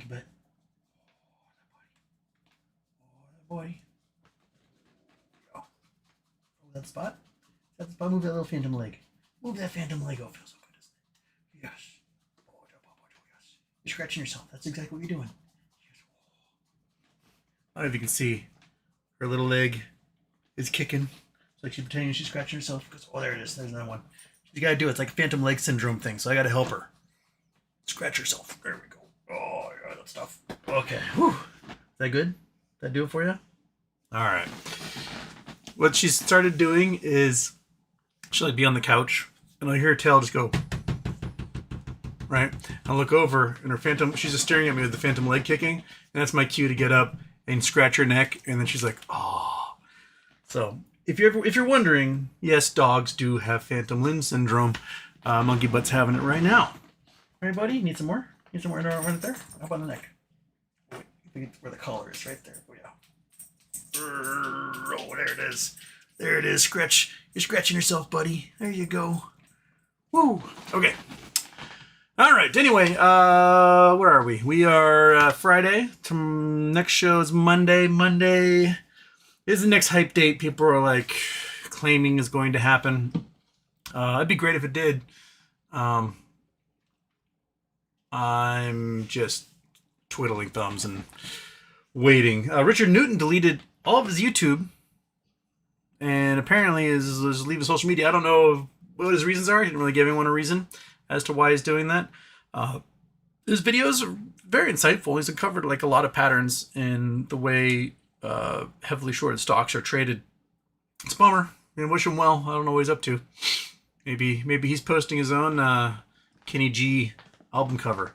monkey butt. Oh, that boy. Oh, that spot. That spot. Move that little phantom leg. Move that phantom leg. Oh, it feels so good, doesn't it? Yes. Oh, yes. You're scratching yourself. That's exactly what you're doing. Yes. I don't know if you can see. Her little leg is kicking. It's like she's pretending she's scratching herself. Because, oh, there it is. There's another one. You gotta do it. It's like a phantom leg syndrome thing. So I gotta help her. Scratch herself. There we go. Oh, yeah, that stuff. Okay. Whew. Is that good? Did that do it for you? All right. What she started doing is she'll like be on the couch and I'll hear her tail just go. Right? I'll look over and her phantom, she's just staring at me with the phantom leg kicking. And that's my cue to get up and scratch her neck. And then she's like, oh. So if you're wondering, yes, dogs do have phantom limb syndrome. Monkey Butt's having it right now. All right, buddy? Need some more? Need some more right there? How about the neck? Where the collar is, right there. Oh, yeah. Oh, there it is. There it is. Scratch. You're scratching yourself, buddy. There you go. Woo. Okay. All right. Anyway, where are we? We are Friday. Next show is Monday. Monday is the next hype date. People are like claiming is going to happen. It'd be great if it did. I'm just twiddling thumbs and waiting. Richard Newton deleted all of his YouTube and apparently is leaving social media. I don't know what his reasons are. He didn't really give anyone a reason as to why he's doing that. His videos are very insightful. He's uncovered like a lot of patterns in the way heavily shorted stocks are traded. It's a bummer. I wish him well. I don't know what he's up to. Maybe he's posting his own Kenny G album cover.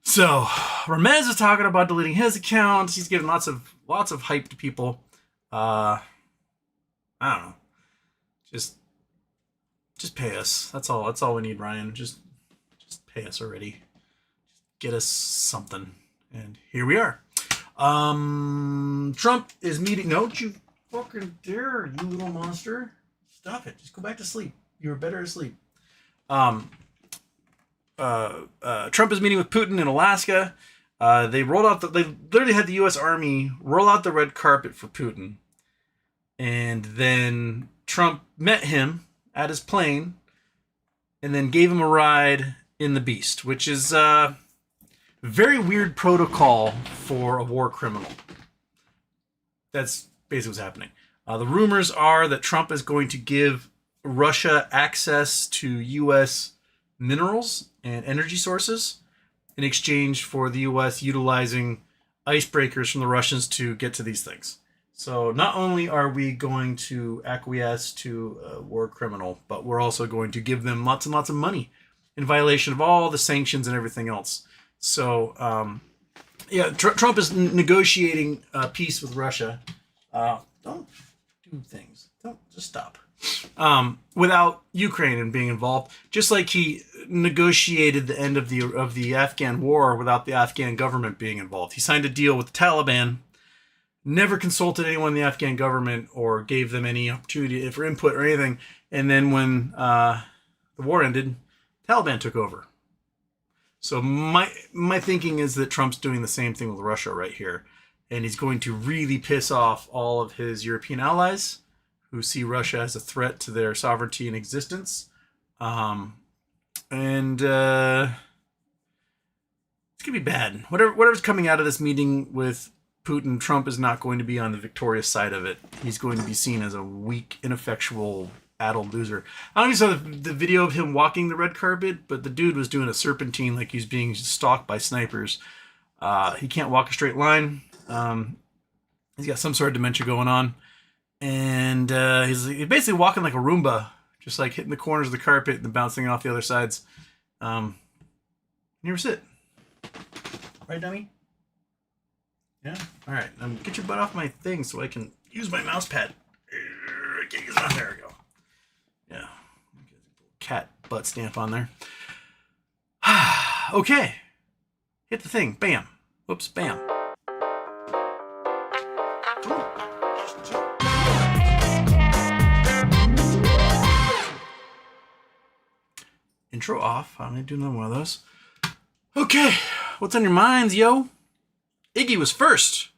So Ramez is talking about deleting his account. He's giving lots of hype to people. I don't know. Just pay us. That's all we need, Ryan. Just pay us already. Get us something. And here we are. Trump is meeting. No, don't you fucking dare, you little monster. Stop it. Just go back to sleep. You were better asleep. Trump is meeting with Putin in Alaska. They literally had the U.S. Army roll out the red carpet for Putin. And then Trump met him at his plane and then gave him a ride in the Beast, which is very weird protocol for a war criminal. That's basically what's happening. The rumors are that Trump is going to give Russia access to U.S. minerals and energy sources in exchange for the U.S. utilizing icebreakers from the Russians to get to these things. So not only are we going to acquiesce to a war criminal, but we're also going to give them lots and lots of money in violation of all the sanctions and everything else. So, Trump is negotiating peace with Russia. Don't do things. Don't just stop. Without Ukraine being involved, just like he negotiated the end of the Afghan war without the Afghan government being involved. He signed a deal with the Taliban, never consulted anyone in the Afghan government or gave them any opportunity for input or anything. And then when the war ended, Taliban took over. So my thinking is that Trump's doing the same thing with Russia right here. And he's going to really piss off all of his European allies who see Russia as a threat to their sovereignty and existence. It's going to be bad. Whatever's coming out of this meeting with Putin, Trump is not going to be on the victorious side of it. He's going to be seen as a weak, ineffectual, addled loser. I don't know if you saw the video of him walking the red carpet, but the dude was doing a serpentine like he's being stalked by snipers. He can't walk a straight line. He's got some sort of dementia going on. And he's basically walking like a Roomba, just like hitting the corners of the carpet and then bouncing off the other sides. Never sit. Right, dummy? Yeah? All right. Get your butt off my thing so I can use my mouse pad. There we go. Yeah. Cat butt stamp on there. Okay. Hit the thing. Bam. Whoops. Bam. Intro off. I'm going to do another one of those. Okay. What's on your minds, yo? Iggy was first,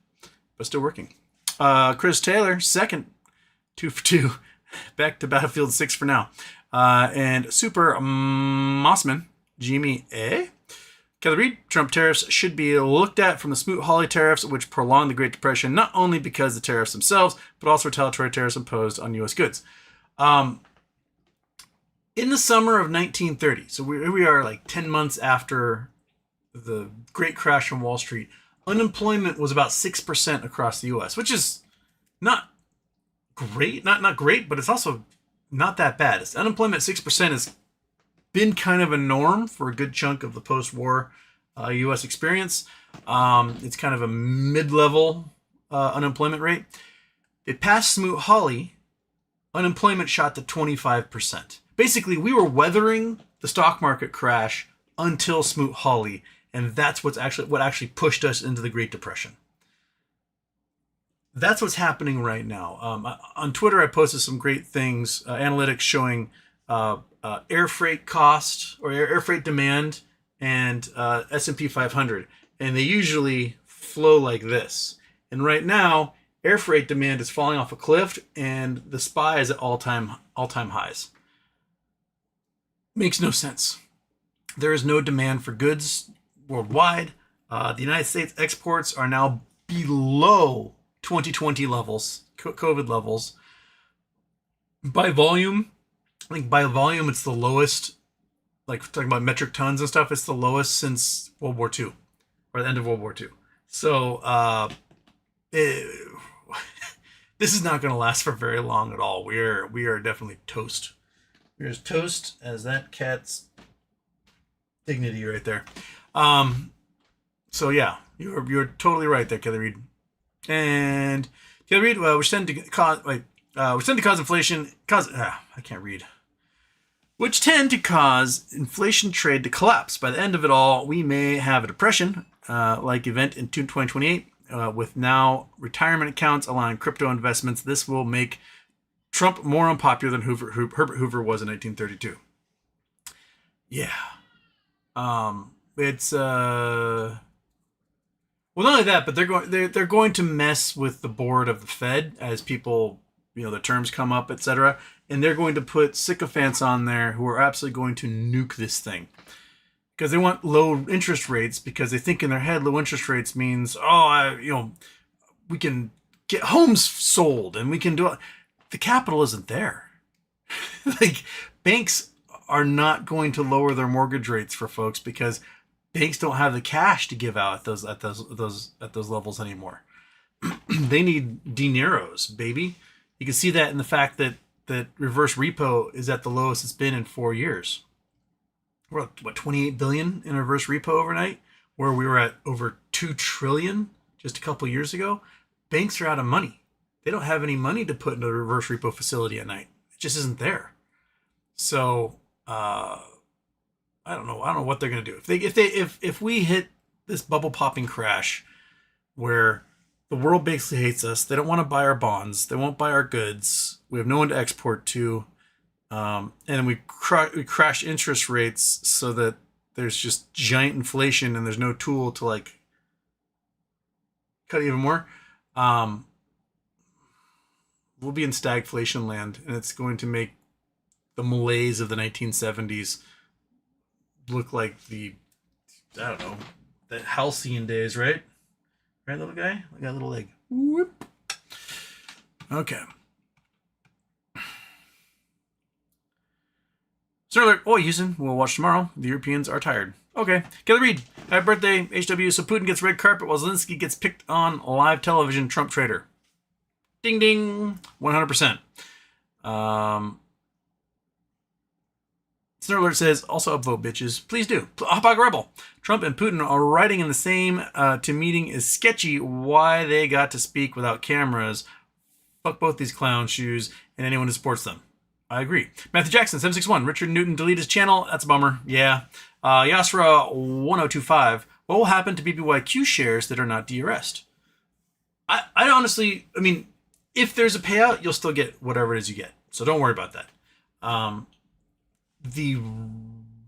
but still working. Chris Taylor, second. 2 for 2. Back to Battlefield 6 for now. And Super Mossman, Jimmy A. Kelly Reed, Trump tariffs should be looked at from the Smoot-Hawley tariffs, which prolonged the Great Depression, not only because of the tariffs themselves, but also retaliatory tariffs imposed on U.S. goods. In the summer of 1930, so we are like 10 months after the great crash on Wall Street, unemployment was about 6% across the U.S., which is not great, not great, but it's also not that bad. Unemployment at 6% has been kind of a norm for a good chunk of the post-war U.S. experience. It's kind of a mid-level unemployment rate. It passed Smoot-Hawley, unemployment shot to 25%. Basically, we were weathering the stock market crash until Smoot-Hawley, and that's what actually pushed us into the Great Depression. That's what's happening right now. On Twitter, I posted some great things, analytics showing air freight cost or air freight demand and S&P 500, and they usually flow like this. And right now, air freight demand is falling off a cliff, and the SPY is at all-time highs. Makes no sense. There is no demand for goods worldwide. The United States exports are now below 2020 levels, COVID levels. By volume, I think by volume it's the lowest, like talking about metric tons and stuff, it's the lowest since World War II, or the end of World War II. So this is not going to last for very long at all. We are definitely toast. We're as toast as that cat's dignity right there. So yeah, you're totally right there, Kelly Reed. And Kelly Reed, which tend to cause inflation, I can't read. Which tend to cause inflation trade to collapse. By the end of it all, we may have a depression like event in 2028 with now retirement accounts allowing crypto investments. This will make Trump more unpopular than Herbert Hoover was in 1932. Yeah. It's well, not only that, but they're going to mess with the board of the Fed as people, the terms come up, etc. And they're going to put sycophants on there who are absolutely going to nuke this thing because they want low interest rates, because they think in their head low interest rates means we can get homes sold and we can do it. The capital isn't there. Like, banks are not going to lower their mortgage rates for folks because banks don't have the cash to give out at those levels anymore. They need dineros, baby. You can see that in the fact that reverse repo is at the lowest it's been in 4 years. We're at, 28 billion in reverse repo overnight, where we were at over 2 trillion just a couple years ago. Banks are out of money. They don't have any money to put into a reverse repo facility at night. It just isn't there. So I don't know what they're gonna do. If we hit this bubble popping crash where the world basically hates us, they don't want to buy our bonds, they won't buy our goods, we have no one to export to, and we crash interest rates so that there's just giant inflation and there's no tool to like cut even more. We'll be in stagflation land, and it's going to make the malaise of the 1970s look like the halcyon days, right? Right, little guy? I got a little leg. Whoop. Okay. Sir, Houston, we'll watch tomorrow. The Europeans are tired. Okay. Kelly Reed, happy birthday, HW. So Putin gets red carpet while Zelensky gets picked on live television. Trump traitor. Ding ding. 100%. Snur Alert says, also upvote, bitches. Please do. Hopog Rebel. Trump and Putin are riding in the same to meeting is sketchy. Why they got to speak without cameras. Fuck both these clown shoes and anyone who supports them. I agree. Matthew Jackson, 761. Richard Newton deleted his channel. That's a bummer. Yeah. Yasra 1025. What will happen to BBYQ shares that are not de-arrest? I honestly, if there's a payout, you'll still get whatever it is you get. So don't worry about that. The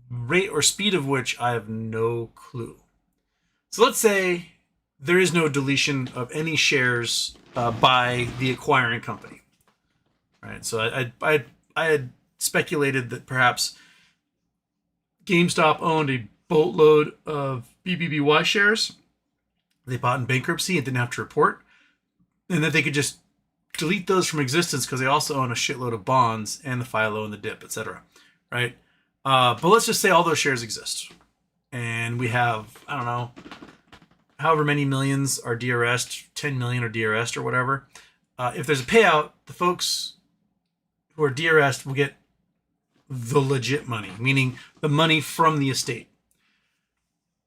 rate or speed of which I have no clue. So let's say there is no deletion of any shares by the acquiring company. Right. So I had speculated that perhaps GameStop owned a boatload of BBBY shares they bought in bankruptcy and didn't have to report, and that they could just delete those from existence because they also own a shitload of bonds and the FILO and the DIP, etc. Right? But let's just say all those shares exist, and we have, I don't know, however many millions are DRS'd, 10 million are DRS'd or whatever. If there's a payout, the folks who are DRS'd will get the legit money, meaning the money from the estate.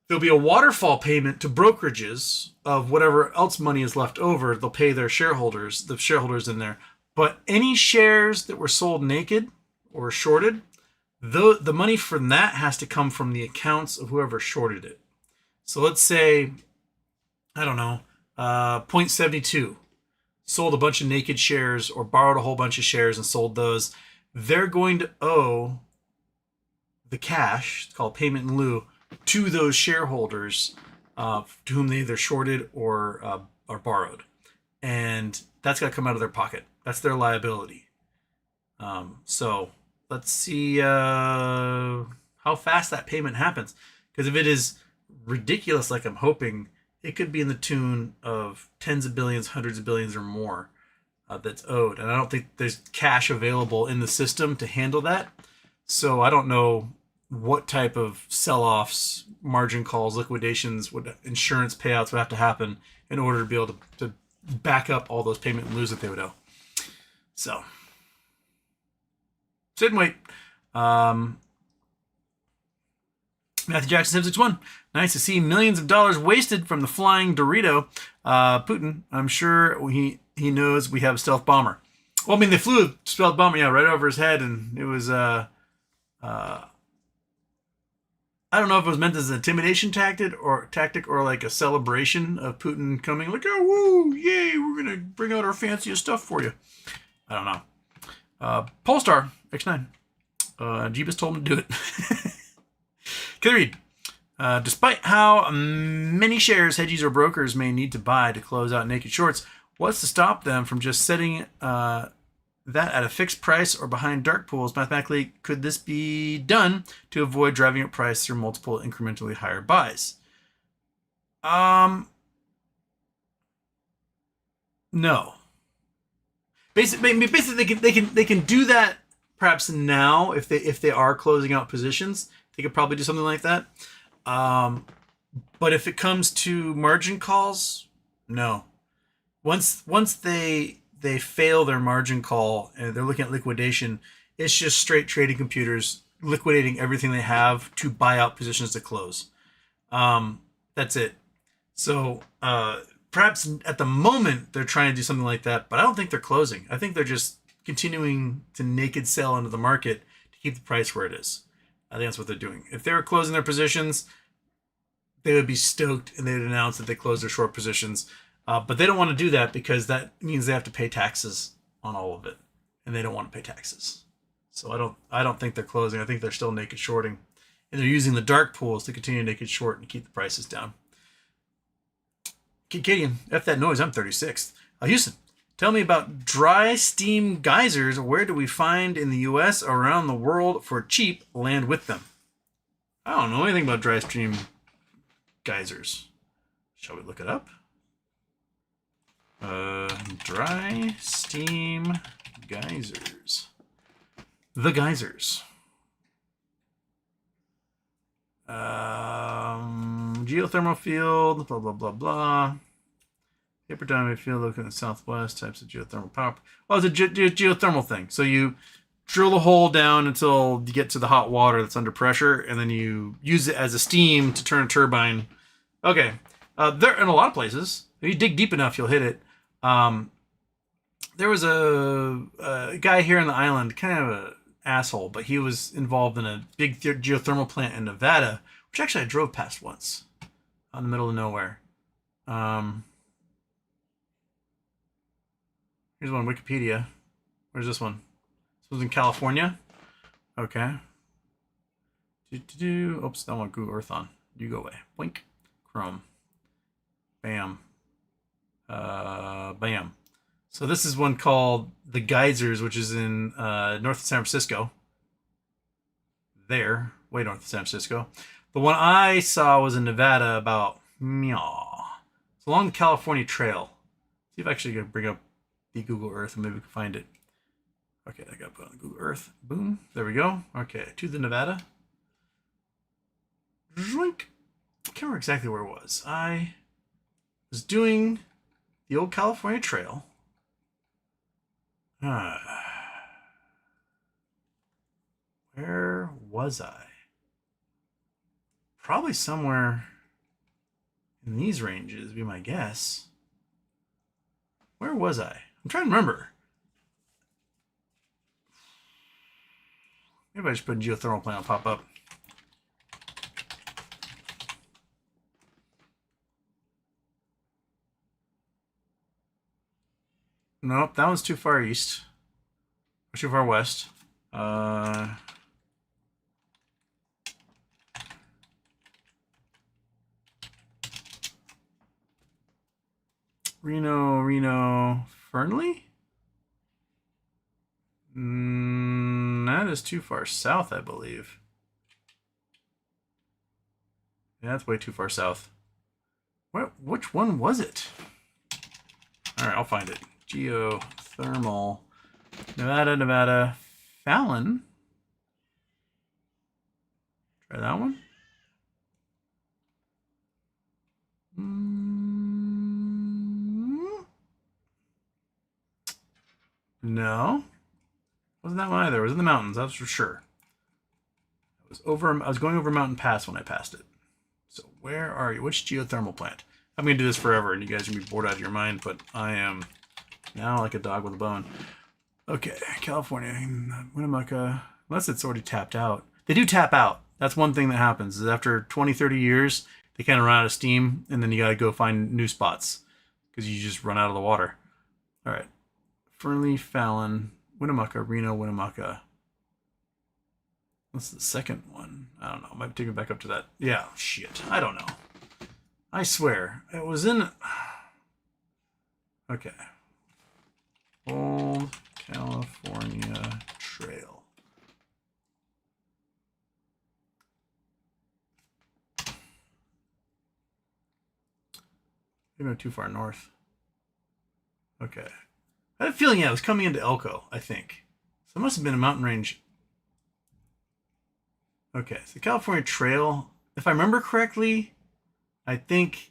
There'll be a waterfall payment to brokerages of whatever else money is left over. They'll pay their shareholders, the shareholders in there. But any shares that were sold naked or shorted, the money from that has to come from the accounts of whoever shorted it. So let's say, I don't know, 0.72 sold a bunch of naked shares or borrowed a whole bunch of shares and sold those. They're going to owe the cash, it's called payment in lieu, to those shareholders to whom they either shorted or borrowed. And that's got to come out of their pocket. That's their liability. So let's see how fast that payment happens. Because if it is ridiculous, like I'm hoping, it could be in the tune of tens of billions, hundreds of billions or more that's owed. And I don't think there's cash available in the system to handle that. So I don't know what type of sell-offs, margin calls, liquidations, what insurance payouts would have to happen in order to be able to back up all those payment and lieu that they would owe. So, sit and wait. Matthew Jackson 761. Nice to see millions of dollars wasted from the flying Dorito. Putin, I'm sure he knows we have a stealth bomber. Well, I mean, they flew a stealth bomber, right over his head, and it was I don't know if it was meant as an intimidation tactic or like a celebration of Putin coming, like, oh, woo, yay, we're going to bring out our fanciest stuff for you. I don't know. Polestar, X9. Jeebus told him to do it. Can I read? Despite how many shares hedgies or brokers may need to buy to close out naked shorts, what's to stop them from just setting that at a fixed price or behind dark pools? Mathematically, could this be done to avoid driving up price through multiple incrementally higher buys? No. Basically, they can do that perhaps now if they are closing out positions. They could probably do something like that. But if it comes to margin calls, no. Once they fail their margin call and they're looking at liquidation, it's just straight trading computers liquidating everything they have to buy out positions to close. That's it. So perhaps at the moment they're trying to do something like that, but I don't think they're closing. I think they're just continuing to naked sell into the market to keep the price where it is. I think that's what they're doing. If they were closing their positions, they would be stoked and they would announce that they closed their short positions. But they don't want to do that because that means they have to pay taxes on all of it, and they don't want to pay taxes. So I don't think they're closing. I think they're still naked shorting, and they're using the dark pools to continue naked short and keep the prices down. Kadian, F that noise. I'm 36th. Houston, tell me about dry steam geysers. Where do we find in the U.S. or around the world for cheap land with them? I don't know anything about dry steam geysers. Shall we look it up? Dry steam geysers. The geysers. Geothermal field, blah, blah, blah, blah. Paper diamond field located in the southwest, types of geothermal power. Well, it's a geothermal thing. So you drill the hole down until you get to the hot water that's under pressure, and then you use it as a steam to turn a turbine. Okay. They're in a lot of places. If you dig deep enough, you'll hit it. There was a guy here on the island, kind of an asshole, but he was involved in a big geothermal plant in Nevada, which actually I drove past once, out in the middle of nowhere. Here's one on Wikipedia. Where's this one? This was in California. Okay. Oops, I want Google Earth on. You go away. Blink. Chrome. Bam. Bam. So this is one called the Geysers, which is in north of San Francisco. There, way north of San Francisco. The one I saw was in Nevada, about it's along the California Trail. See if I actually can bring up the Google Earth and maybe we can find it. Okay, I got to put on the Google Earth. Boom. There we go. Okay, to the Nevada. Drink. I can't remember exactly where it was. I was doing the old California Trail. Where was I? Probably somewhere in these ranges, would be my guess. Where was I? I'm trying to remember. Maybe I just put in geothermal plant, it'll pop up. Nope, that one's too far east. Or too far west. Reno, Fernley? That is too far south, I believe. Yeah, that's way too far south. Which one was it? All right, I'll find it. Geothermal. Nevada. Fallon. Try that one. No. Wasn't that one either. It was in the mountains, that's for sure. I was going over Mountain Pass when I passed it. So where are you? Which geothermal plant? I'm going to do this forever, and you guys are going to be bored out of your mind, but I am now like a dog with a bone. Okay, California, Winnemucca, unless it's already tapped out. They do tap out. That's one thing that happens, is after 20, 30 years, they kind of run out of steam, and then you got to go find new spots, because you just run out of the water. All right. Fernley, Fallon, Winnemucca, Reno, Winnemucca. What's the second one? I don't know. Might take it back up to that. Yeah, shit. I don't know. I swear. It was in... Okay. Old California Trail. Maybe I'm too far north. Okay. I had a feeling, yeah, it was coming into Elko, I think. So it must have been a mountain range. Okay, so the California Trail, if I remember correctly, I think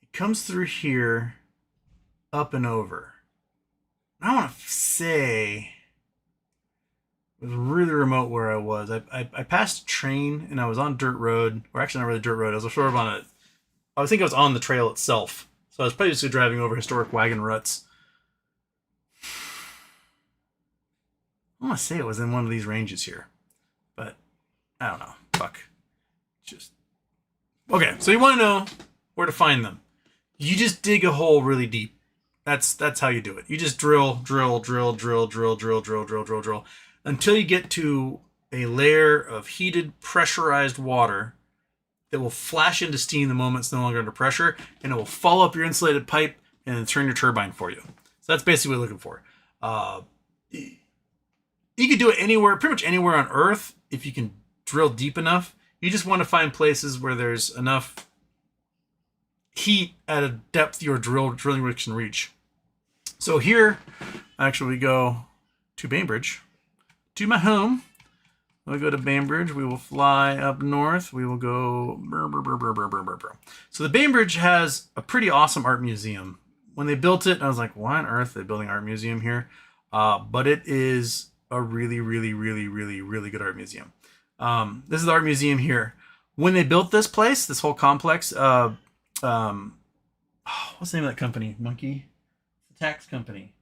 it comes through here, up and over. I want to say it was really remote where I was. I passed a train and I was on dirt road, or actually not really dirt road. I was sort of on I think I was on the trail itself. So I was basically driving over historic wagon ruts. I want to say it was in one of these ranges here, but I don't know. Fuck. Just okay. So you want to know where to find them? You just dig a hole really deep. That's how you do it. You just drill until you get to a layer of heated, pressurized water that will flash into steam the moment it's no longer under pressure, and it will follow up your insulated pipe and then turn your turbine for you. So that's basically what you're looking for. You could do it anywhere, pretty much anywhere on Earth, if you can drill deep enough. You just want to find places where there's enough heat at a depth your drilling rig can reach. So here, actually, we go to Bainbridge, to my home. We'll go to Bainbridge. We will fly up north. We will go... So the Bainbridge has a pretty awesome art museum. When they built it, I was like, why on earth are they building an art museum here? But it is a really good art museum. This is the art museum here. When they built this place, this whole complex, what's the name of that company? Monkey? The tax company.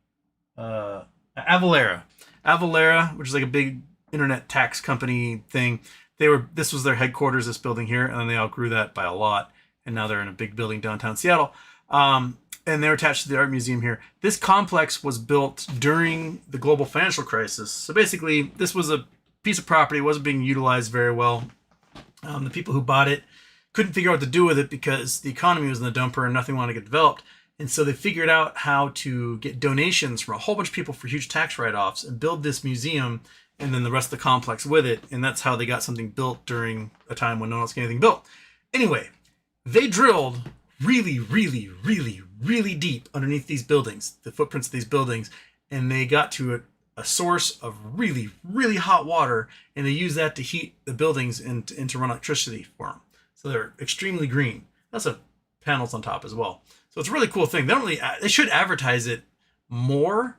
Avalara, which is like a big internet tax company thing. This was their headquarters, this building here, and then they outgrew that by a lot, and now they're in a big building downtown Seattle. And they're attached to the art museum here. This complex was built during the global financial crisis. So basically, this was a piece of property, wasn't being utilized very well. The people who bought it couldn't figure out what to do with it because the economy was in the dumper and nothing wanted to get developed. And so they figured out how to get donations from a whole bunch of people for huge tax write-offs and build this museum and then the rest of the complex with it. And that's how they got something built during a time when no one else got anything built. Anyway, they drilled really, really, really, really deep underneath these buildings, the footprints of these buildings, and they got to a source of really, really hot water, and they used that to heat the buildings and to run electricity for them. So they're extremely green. That's a panels on top as well. So it's a really cool thing. They should advertise it more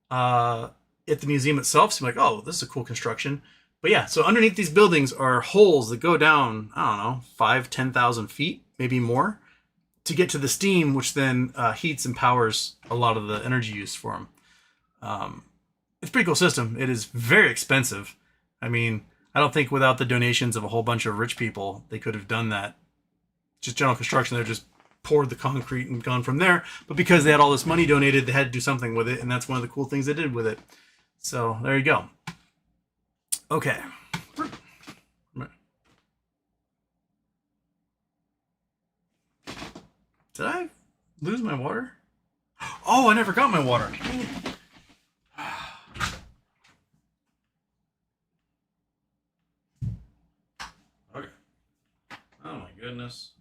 at the museum itself. So like, oh, this is a cool construction. But yeah, so underneath these buildings are holes that go down, I don't know, 5,000-10,000 feet, maybe more, to get to the steam, which then heats and powers a lot of the energy use for them. It's a pretty cool system. It is very expensive. I mean, I don't think without the donations of a whole bunch of rich people, they could have done that. Just general construction, they're just poured the concrete and gone from there. But because they had all this money donated, they had to do something with it, and that's one of the cool things they did with it. So there you go. Okay. Did I lose my water? Oh, I never got my water. Dang it. Okay. Oh my goodness.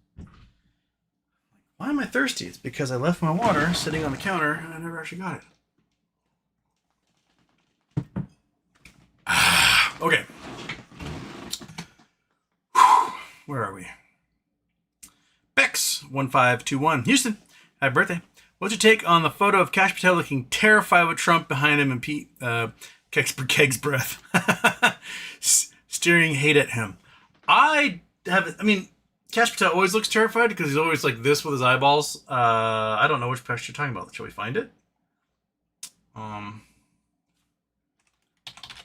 Why am I thirsty? It's because I left my water sitting on the counter and I never actually got it. Okay. Where are we? Bex1521. Houston, happy birthday. What's your take on the photo of Kash Patel looking terrified with Trump behind him and Pete Keg's breath steering hate at him? I mean, Kash Patel always looks terrified because he's always like this with his eyeballs. I don't know which picture you're talking about. Shall we find it?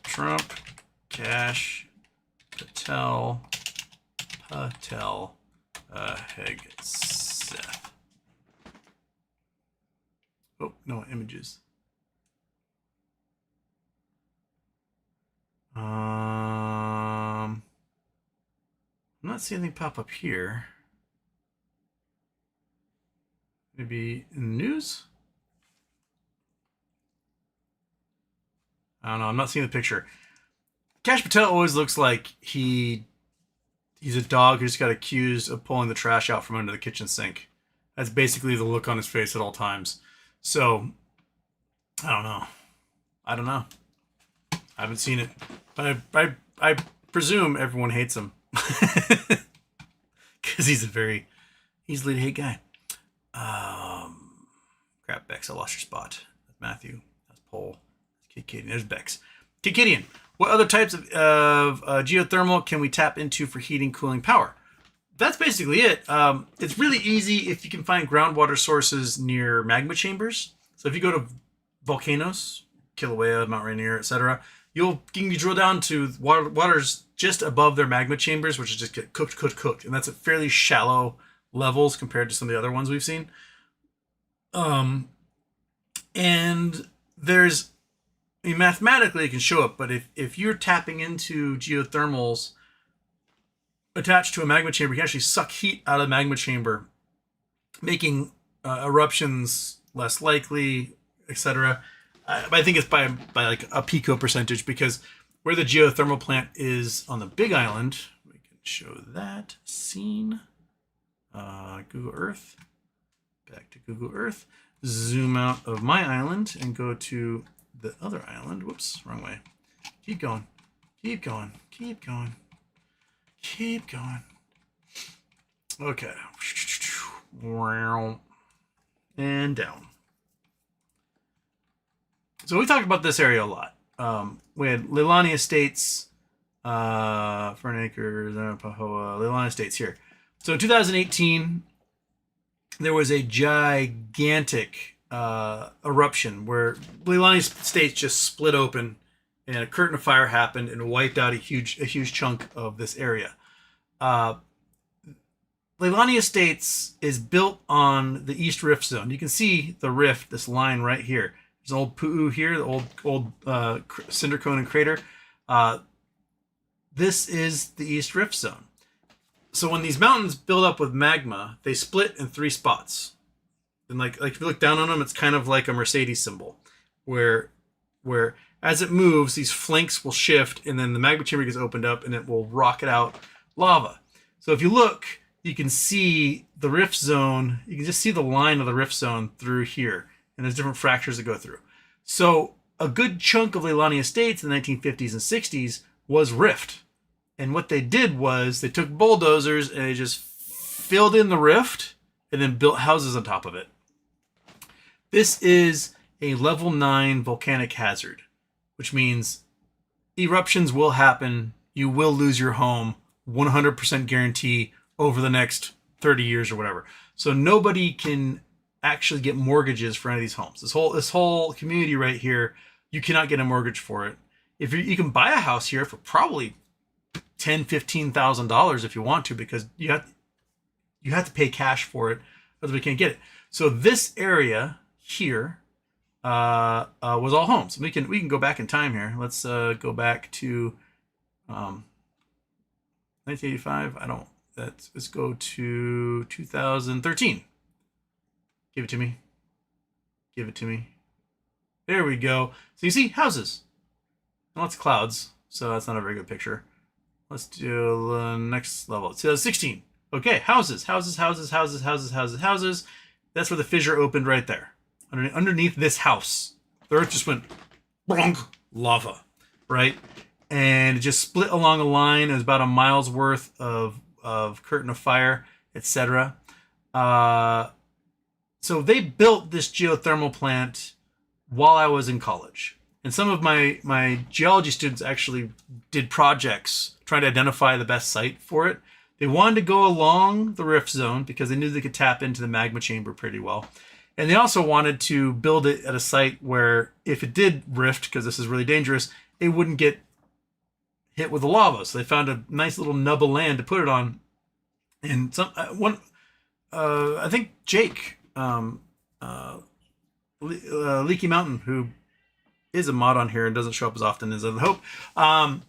Trump, Kash, Patel, Hegseth. Oh, no images. I'm not seeing anything pop up here. Maybe in the news? I don't know. I'm not seeing the picture. Kash Patel always looks like he's a dog who just got accused of pulling the trash out from under the kitchen sink. That's basically the look on his face at all times. So, I don't know. I haven't seen it. But I presume everyone hates him. Because he's a very easily to hate guy. Crap, Bex, I lost your spot. That's Matthew. That's Paul. That's Kid Kadian. There's Bex. Kid Kadian. What other types of geothermal can we tap into for heating, cooling power? That's basically it. It's really easy if you can find groundwater sources near magma chambers. So if you go to volcanoes, Kilauea, Mount Rainier, etc., you can drill down to waters just above their magma chambers, which is just get cooked. And that's at fairly shallow levels compared to some of the other ones we've seen. And there's, I mean, mathematically it can show up, but if you're tapping into geothermals attached to a magma chamber, you can actually suck heat out of the magma chamber, making eruptions less likely, etc. I think it's by like a pico percentage, because where the geothermal plant is on the Big Island, we can show that scene. Google Earth, back to Google Earth, zoom out of my island and go to the other island. Whoops, wrong way. Keep going. Okay. And down. So we talked about this area a lot. We had Leilani Estates, Fern Acres, Pahoa, Leilani Estates here. So in 2018, there was a gigantic eruption where Leilani Estates just split open, and a curtain of fire happened and wiped out a huge chunk of this area. Leilani Estates is built on the East Rift Zone. You can see the rift, this line right here. There's an old pu'u here, the old cinder cone and crater. This is the East Rift Zone. So when these mountains build up with magma, they split in 3 spots. And like if you look down on them, it's kind of like a Mercedes symbol, where as it moves, these flanks will shift, and then the magma chamber gets opened up, and it will rocket out lava. So if you look, you can see the rift zone. You can just see the line of the rift zone through here, and there's different fractures that go through. So a good chunk of Leilani Estates in the 1950s and 60s was rift. And what they did was they took bulldozers and they just filled in the rift and then built houses on top of it. This is a level 9 volcanic hazard, which means eruptions will happen. You will lose your home, 100% guarantee, over the next 30 years or whatever. So nobody can actually get mortgages for any of these homes. This whole community right here, you cannot get a mortgage for it. If you can buy a house here for probably $10,000-$15,000 if you want to, because you have to pay cash for it, otherwise we can't get it. So this area here was all homes. We can go back in time here. Let's go back to 1985. Let's go to 2013. Give it to me. Give it to me. There we go. So you see houses. Lots of clouds, so that's not a very good picture. Let's do the next level. 2016. Okay, houses. That's where the fissure opened right there. Underneath this house. The earth just went bonk, lava, right? And it just split along a line. It was about a mile's worth of curtain of fire, etc. So they built this geothermal plant while I was in college. And some of my geology students actually did projects trying to identify the best site for it. They wanted to go along the rift zone because they knew they could tap into the magma chamber pretty well. And they also wanted to build it at a site where if it did rift, because this is really dangerous, it wouldn't get hit with the lava. So they found a nice little nub of land to put it on. And I think Jake, Leaky Mountain, who is a mod on here and doesn't show up as often as I would hope. I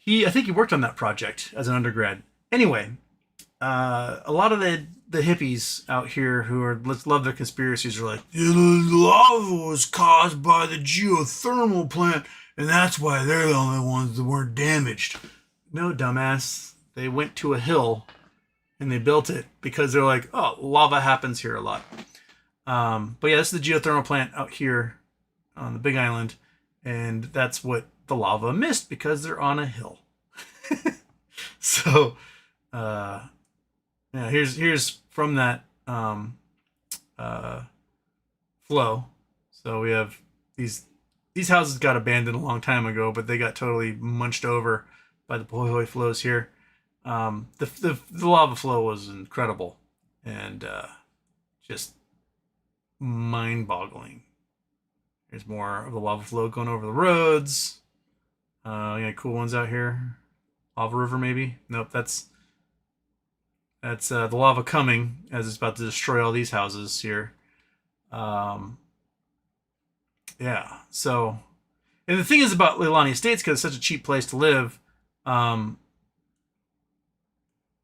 think he worked on that project as an undergrad. Anyway, a lot of the hippies out here who love their conspiracies are like, the lava was caused by the geothermal plant, and that's why they're the only ones that weren't damaged. No, dumbass. They went to a hill and they built it because they're like, oh, lava happens here a lot. But yeah, this is the geothermal plant out here on the Big Island, and that's what the lava missed because they're on a hill. So, yeah, here's from that flow. So we have these houses got abandoned a long time ago, but they got totally munched over by the Pohoi flows here. The lava flow was incredible and just mind-boggling. There's more of the lava flow going over the roads. We got cool ones out here. Lava River, maybe? Nope, that's the lava coming as it's about to destroy all these houses here. Yeah, so... And the thing is about Leilani Estates, because it's such a cheap place to live,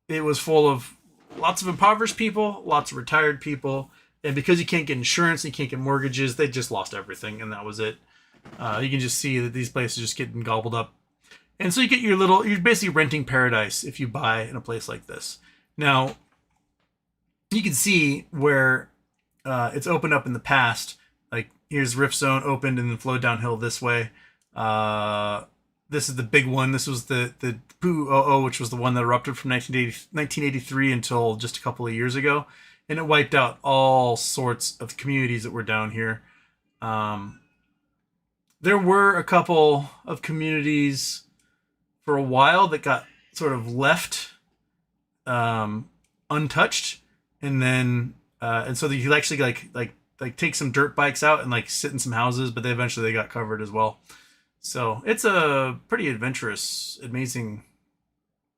it was full of lots of impoverished people, lots of retired people, and because you can't get insurance, you can't get mortgages, they just lost everything, and that was it. You can just see that these places are just getting gobbled up. And so you get you're basically renting paradise if you buy in a place like this. Now, you can see where it's opened up in the past. Like, here's Rift Zone opened and then flowed downhill this way. This is the big one. This was the Pu-o-o, which was the one that erupted from 1983 until just a couple of years ago. And it wiped out all sorts of communities that were down here. There were a couple of communities for a while that got sort of left untouched, and then and so you actually like take some dirt bikes out and like sit in some houses, but they got covered as well. So it's a pretty adventurous, amazing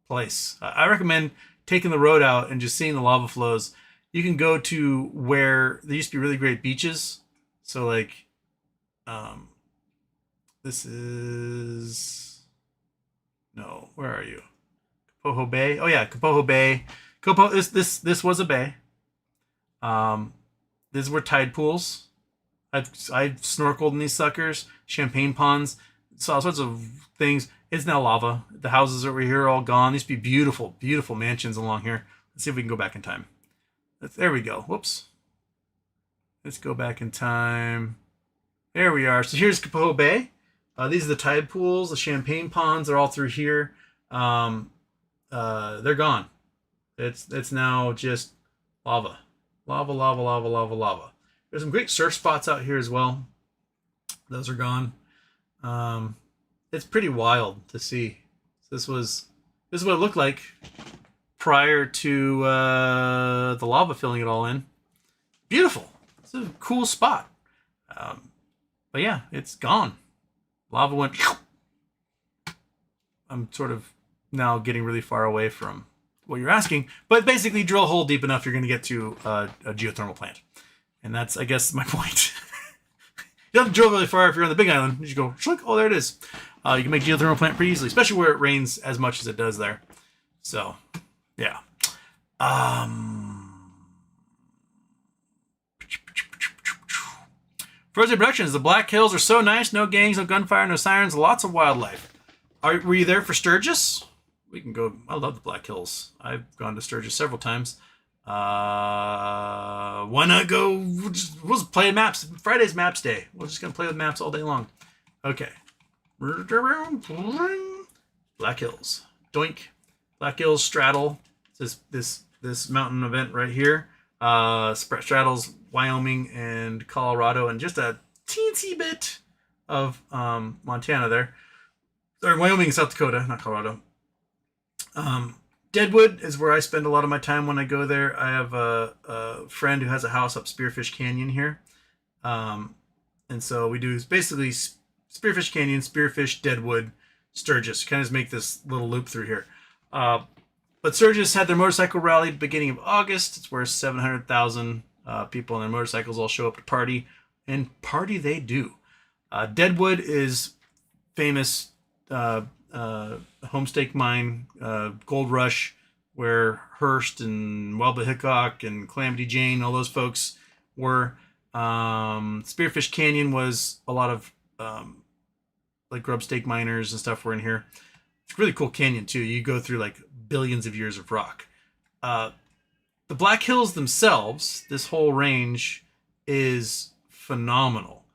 place. I recommend taking the road out and just seeing the lava flows. You can go to where there used to be really great beaches. So like, where are you? Kapoho Bay. Oh yeah, Kapoho Bay. This was a bay. These were tide pools. I've snorkeled in these suckers. Champagne ponds. Saw all sorts of things. It's now lava. The houses over here are all gone. These used to be beautiful, beautiful mansions along here. Let's see if we can go back in time. There we go. Whoops. Let's go back in time. There we are. So here's Kapoho Bay. These are the tide pools, the champagne ponds. They're all through here. They're gone. It's now just lava. Lava, lava, lava, lava, lava. There's some great surf spots out here as well. Those are gone. It's pretty wild to see. This is what it looked like prior to the lava filling it all in. Beautiful. It's a cool spot. But yeah, it's gone. Lava went. I'm sort of now getting really far away from what you're asking, but basically drill a hole deep enough you're going to get to a geothermal plant. And that's, I guess, my point. You don't have to drill really far if you're on the Big Island. You just go, shlunk, oh, there it is. You can make a geothermal plant pretty easily, especially where it rains as much as it does there. So, yeah. Frozen Productions. The Black Hills are so nice. No gangs, no gunfire, no sirens, lots of wildlife. Were you there for Sturgis? We can go. I love the Black Hills. I've gone to Sturgis several times. Why not go? We'll play maps. Friday's maps day. We're just gonna play with maps all day long. Okay. Black Hills. Doink. Black Hills straddle. This mountain event right here. Straddles Wyoming and Colorado and just a teensy bit of Montana there. Or Wyoming and South Dakota, not Colorado. Deadwood is where I spend a lot of my time when I go there. I have a friend who has a house up Spearfish Canyon here. And so we do basically Spearfish Canyon, Spearfish, Deadwood, Sturgis. Kind of make this little loop through here. But Sturgis had their motorcycle rally beginning of August. It's where 700,000 people on their motorcycles all show up to party. And party they do. Deadwood is famous homestake mine, gold rush, where Hearst and Welba Hickok and Calamity Jane, all those folks were. Spearfish Canyon was a lot of like grubstake miners and stuff were in here. It's a really cool canyon too. You go through like billions of years of rock. The Black Hills themselves, this whole range is phenomenal.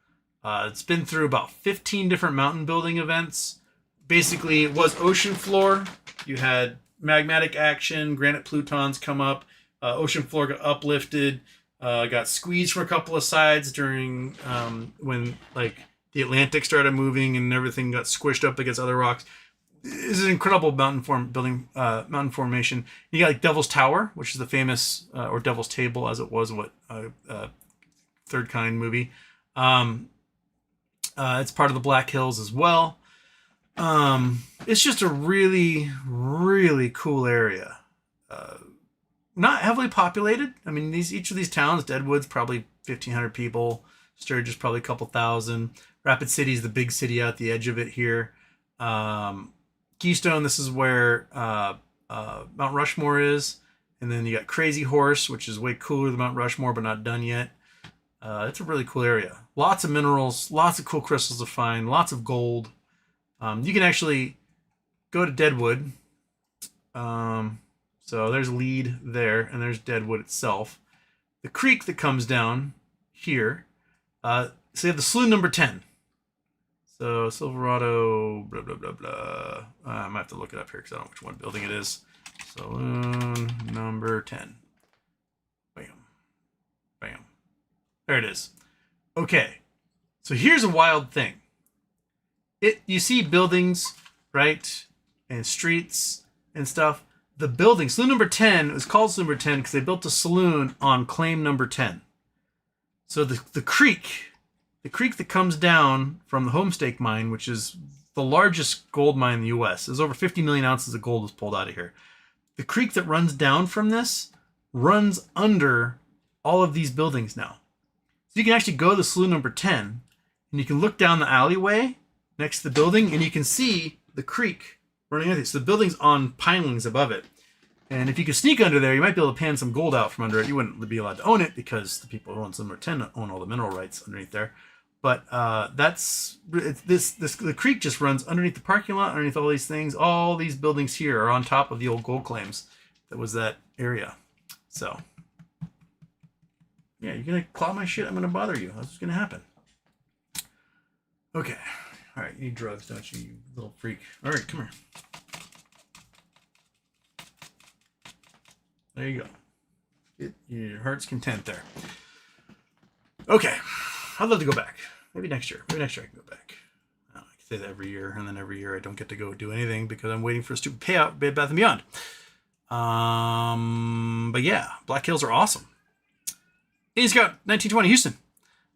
It's been through about 15 different mountain building events. Basically, it was ocean floor. You had magmatic action, granite plutons come up, ocean floor got uplifted, got squeezed from a couple of sides during when like the Atlantic started moving and everything got squished up against other rocks. This is an incredible mountain formation. You got like Devil's Tower, which is the famous or Devil's Table, as it was what Third Kind movie. It's part of the Black Hills as well. It's just a really, really cool area. Not heavily populated. I mean, each of these towns, Deadwood's probably 1,500 people. Sturgis probably a couple thousand. Rapid City is the big city out the edge of it here. Keystone, this is where Mount Rushmore is. And then you got Crazy Horse, which is way cooler than Mount Rushmore, but not done yet. It's a really cool area. Lots of minerals, lots of cool crystals to find, lots of gold. You can actually go to Deadwood. So there's Lead there, and there's Deadwood itself. The creek that comes down here. So you have the Slough number 10. So Silverado, blah, blah, blah, blah. I might have to look it up here because I don't know which one building it is. Saloon number 10. Bam. Bam. There it is. Okay. So here's a wild thing. You see buildings, right? And streets and stuff. The building, saloon number 10, is called saloon number 10 because they built a saloon on claim number 10. So the creek that comes down from the Homestake mine, which is the largest gold mine in the U.S. There's over 50 million ounces of gold was pulled out of here. The creek that runs down from this runs under all of these buildings now. So you can actually go to saloon number 10 and you can look down the alleyway next to the building and you can see the creek running underneath. So the building's on pilings above it. And if you could sneak under there, you might be able to pan some gold out from under it. You wouldn't be allowed to own it because the people who own some tend to own all the mineral rights underneath there. But the creek just runs underneath the parking lot, underneath all these things. All these buildings here are on top of the old gold claims. That was that area. So, yeah, you're gonna claw my shit. I'm gonna bother you. That's what's gonna happen. Okay. All right. You need drugs, don't you, you little freak? All right, come here. There you go. Get your heart's content there. Okay. I'd love to go back. Maybe next year. Maybe next year I can go back. I can say that every year, and then every year I don't get to go do anything because I'm waiting for a stupid payout, Bed Bath & Beyond. But yeah, Black Hills are awesome. He's got 1920 Houston.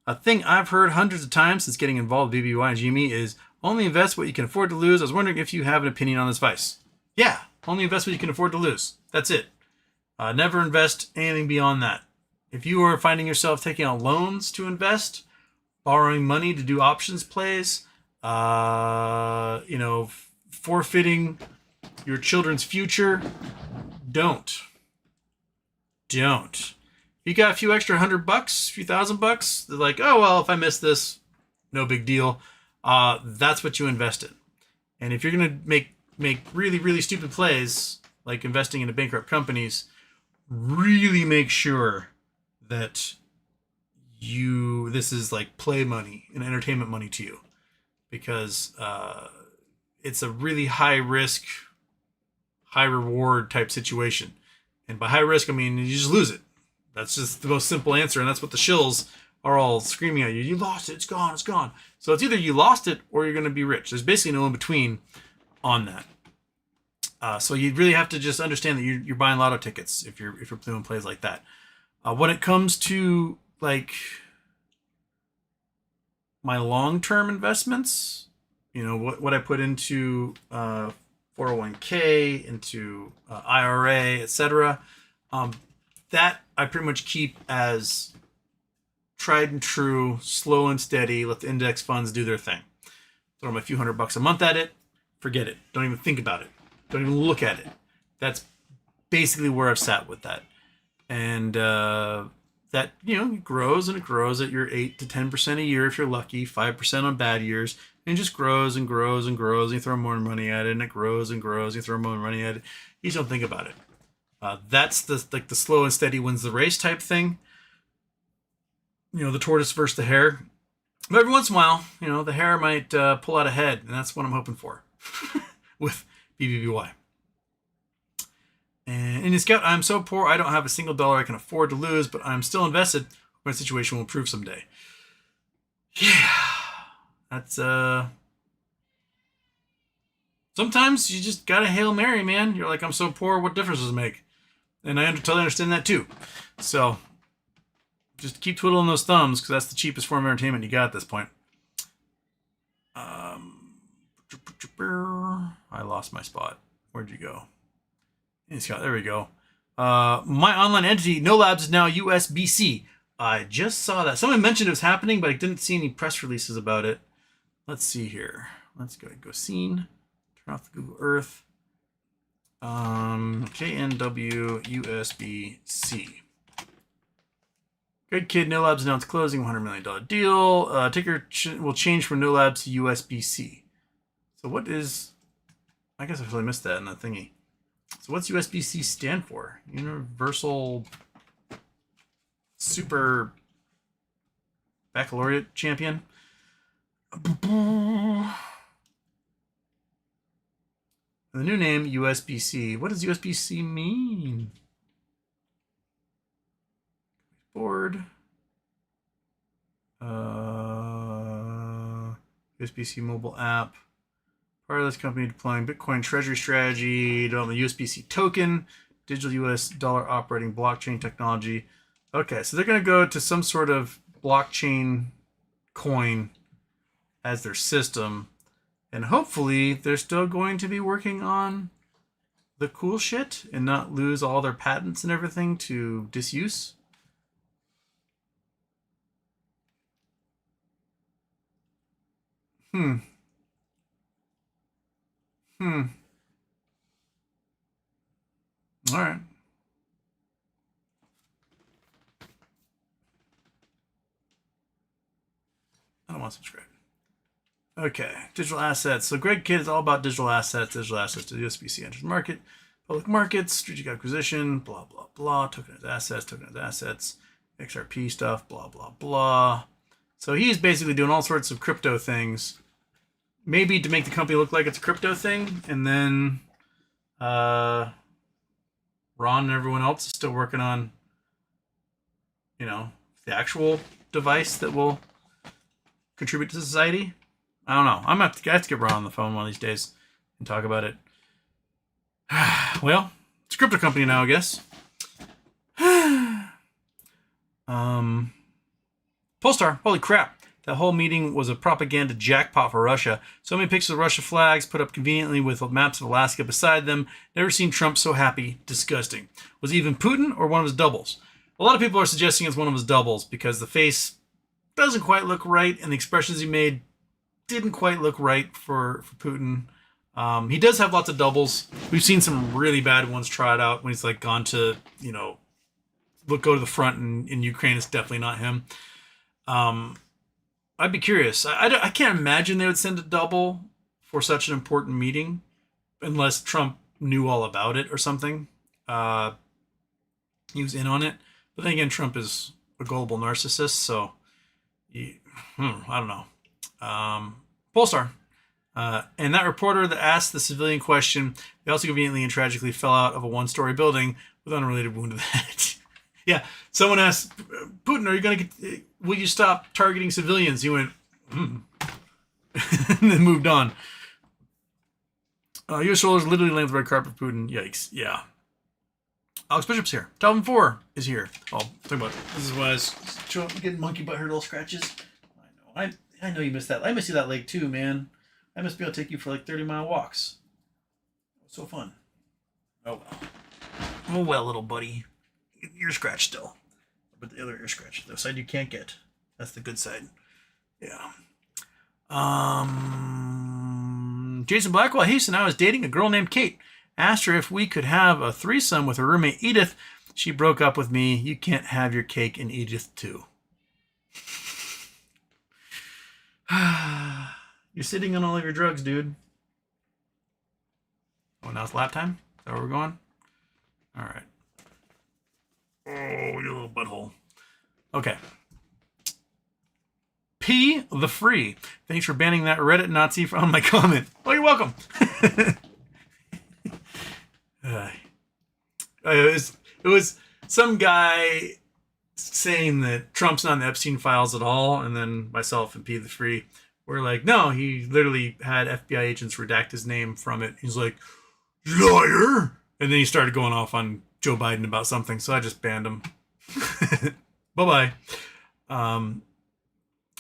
A thing I've heard hundreds of times since getting involved with BBY and GME is only invest what you can afford to lose. I was wondering if you have an opinion on this advice. Yeah, only invest what you can afford to lose. That's it. Never invest anything beyond that. If you are finding yourself taking out loans to invest, borrowing money to do options plays, forfeiting your children's future, don't. You got a few extra $100, a few $1,000. They're like, oh well, if I miss this, no big deal. That's what you invest in. And if you're gonna make really really stupid plays, like investing into bankrupt companies, really make sure that this is like play money and entertainment money to you, because it's a really high risk, high reward type situation. And by high risk, I mean you just lose it. That's just the most simple answer, and that's what the shills are all screaming at you. You lost it, it's gone, it's gone. So it's either you lost it or you're going to be rich. There's basically no in between on that. So you really have to just understand that you're buying lotto tickets if you're doing plays like that. When it comes to like my long-term investments, what I put into 401k, into IRA, etc., that I pretty much keep as tried and true, slow and steady. Let the index funds do their thing. Throw them a few $100 a month at it. Forget it. Don't even think about it. Don't even look at it. That's basically where I've sat with that. And that, it grows and it grows at your 8 to 10% a year if you're lucky, 5% on bad years, and it just grows and grows and grows. And you throw more money at it, and it grows and grows. You throw more money at it. You just don't think about it. That's the slow and steady wins the race type thing. The tortoise versus the hare. But every once in a while, the hare might pull out ahead, and that's what I'm hoping for with BBBY. And in his gut, I'm so poor I don't have a single dollar I can afford to lose, but I'm still invested. My situation will improve someday. Yeah, that's sometimes you just gotta Hail Mary, man. You're like, I'm so poor, what difference does it make? And I totally understand that too. So just keep twiddling those thumbs, because that's the cheapest form of entertainment you got at this point. I lost my spot. Where'd you go? There we go. My online entity, No Labs, is now USB-C. I just saw that. Someone mentioned it was happening, but I didn't see any press releases about it. Let's see here. Let's go scene. Turn off the Google Earth. KNW USB-C. Good kid. No Labs announced closing $100 million deal. Ticker will change from No Labs to USB-C. So what is... I guess I really missed that in that thingy. So what's USB-C stand for? Universal Super Baccalaureate Champion? The new name, USB-C. What does USB-C mean? Board. USB-C mobile app. Part of this company deploying Bitcoin treasury strategy, developing the USB-C token, digital US dollar operating blockchain technology. Okay, so they're going to go to some sort of blockchain coin as their system. And hopefully they're still going to be working on the cool shit and not lose all their patents and everything to disuse. All right. I don't want to subscribe. Okay, digital assets. So Greg Kidd is all about digital assets to the USBC enters market, public markets, strategic acquisition, blah, blah, blah, tokenized assets, XRP stuff, blah, blah, blah. So he's basically doing all sorts of crypto things, maybe to make the company look like it's a crypto thing, and then Ron and everyone else is still working on, the actual device that will contribute to society. I don't know. I'm gonna have to get Ron on the phone one of these days and talk about it. Well, it's a crypto company now, I guess. Polestar, holy crap. That whole meeting was a propaganda jackpot for Russia. So many pictures of Russia flags put up conveniently with maps of Alaska beside them. Never seen Trump so happy. Disgusting. Was he even Putin or one of his doubles? A lot of people are suggesting it's one of his doubles because the face doesn't quite look right and the expressions he made didn't quite look right for Putin. He does have lots of doubles. We've seen some really bad ones tried out when he's like gone to, go to the front in Ukraine. It's definitely not him. I'd be curious. I can't imagine they would send a double for such an important meeting unless Trump knew all about it or something. He was in on it. But then again, Trump is a gullible narcissist, so I don't know. Polestar. And that reporter that asked the civilian question, they also conveniently and tragically fell out of a one-story building with unrelated wound to the head. Yeah, someone asked, Putin, will you stop targeting civilians? He went, and then moved on. U.S. soldiers literally landed the red carpet for Putin. Yikes. Yeah. Alex Bishop's here. Talvin 4 is here. Oh, talk about it. This is why I was getting monkey butt hurt little scratches. I know you missed that. I miss you that lake too, man. I must be able to take you for like 30-mile walks. So fun. Oh well. Oh well, little buddy. Ear scratch still. But the other ear scratch. The side you can't get. That's the good side. Yeah. Jason Blackwell. Hey, so now I was dating a girl named Kate. Asked her if we could have a threesome with her roommate Edith. She broke up with me. You can't have your cake and Edith too. You're sitting on all of your drugs, dude. Oh, now it's lap time? Is that where we're going? All right. Oh, your little butthole. Okay. P the Free. Thanks for banning that Reddit Nazi from my comment. Oh, you're welcome. It was some guy saying that Trump's not in the Epstein files at all, and then myself and P the Free were like, no, he literally had FBI agents redact his name from it. He's like, liar! And then he started going off on Joe Biden about something, so I just banned him. Bye-bye.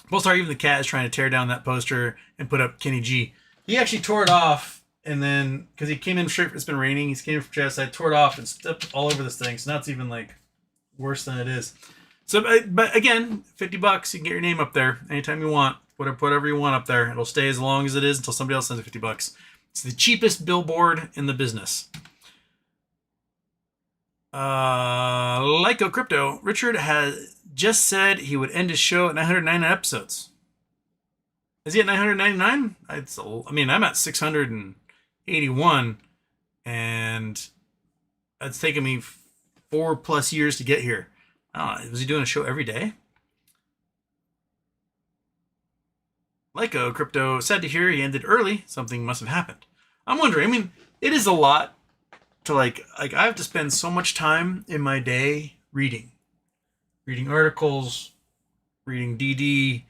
Polestar, even the cat is trying to tear down that poster and put up Kenny G. He actually tore it off, and then, because he came in straight, it's been raining, he came in from chest, I tore it off and stepped all over this thing, so now it's even, like, worse than it is. So, but again, $50, you can get your name up there anytime you want. Put whatever you want up there. It'll stay as long as it is until somebody else sends $50. It's the cheapest billboard in the business. Lyco Crypto. Richard has just said he would end his show at 999 episodes. Is he at 999? I'm at 681, and it's taken me 4+ years to get here. Was he doing a show every day? Lyco Crypto, sad to hear he ended early. Something must have happened. I'm wondering, it is a lot to like I have to spend so much time in my day reading articles, reading DD,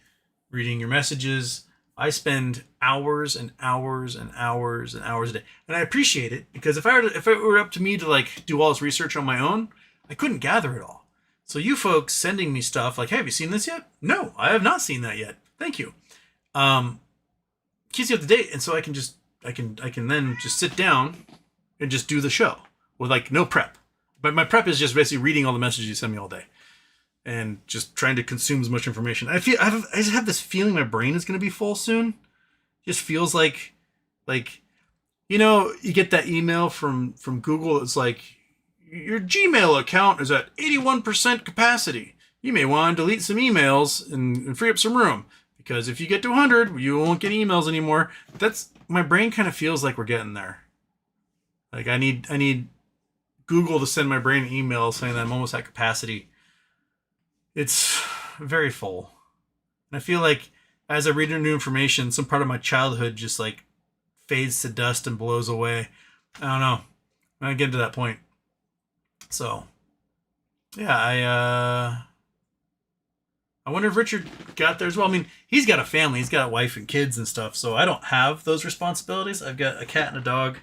reading your messages. I spend hours and hours and hours and hours a day. And I appreciate it because if it were up to me to like do all this research on my own, I couldn't gather it all. So you folks sending me stuff like, hey, have you seen this yet? No, I have not seen that yet. Thank you. Keeps you up to date, and so I can then just sit down and just do the show with like no prep. But my prep is just basically reading all the messages you send me all day and just trying to consume as much information. I just have this feeling my brain is going to be full soon. It just feels like you get that email from Google. It's like your Gmail account is at 81% capacity. You may want to delete some emails and free up some room, because if you get to 100, you won't get emails anymore. My brain kind of feels like we're getting there. Like I need Google to send my brain an email saying that I'm almost at capacity. It's very full. And I feel like as I read new information, some part of my childhood just like fades to dust and blows away. I don't know. I get to that point. So, yeah, I wonder if Richard got there as well. I mean, he's got a family. He's got a wife and kids and stuff. So I don't have those responsibilities. I've got a cat and a dog.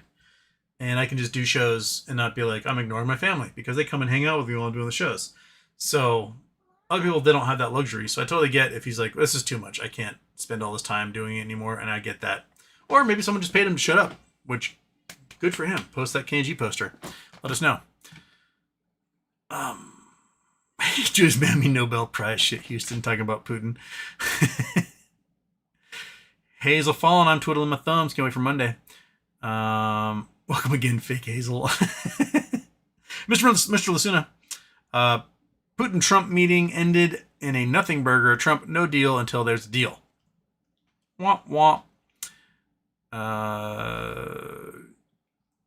And I can just do shows and not be like, I'm ignoring my family, because they come and hang out with me while I'm doing the shows. So other people, they don't have that luxury. So I totally get if he's like, this is too much. I can't spend all this time doing it anymore. And I get that. Or maybe someone just paid him to shut up, which good for him. Post that KNG poster. Let us know. Jewish Mammy Nobel Prize shit, Houston, talking about Putin. Hazel Fallen, I'm twiddling my thumbs. Can't wait for Monday. Welcome again, fake Hazel. Mr. Lasuna. Putin-Trump meeting ended in a nothing burger. Trump, no deal until there's a deal. Womp womp.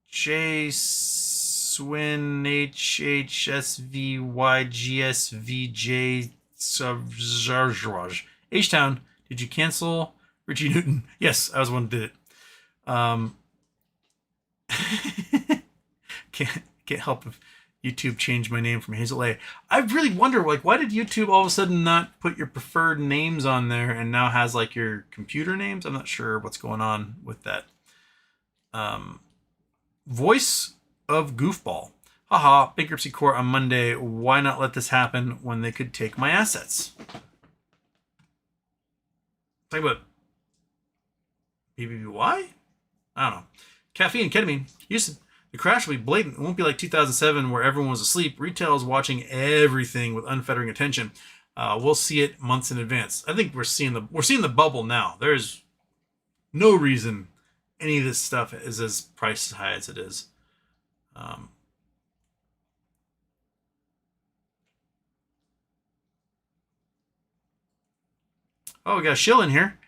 J. Swin HHSVYGSVJ H-Town, did you cancel Richie Newton? Yes, I was the one who did it. Can't help if YouTube changed my name from Hazel A. I really wonder, like, why did YouTube all of a sudden not put your preferred names on there and now has like your computer names? I'm not sure what's going on with that. Voice of Goofball. Haha, bankruptcy court on Monday. Why not let this happen when they could take my assets? Talk about BBYQ? I don't know. Caffeine, ketamine. Houston. The crash will be blatant. It won't be like 2007 where everyone was asleep. Retail is watching everything with unfettering attention. We'll see it months in advance. I think we're seeing the bubble now. There's no reason any of this stuff is as price high as it is. Oh, we got a shill in here.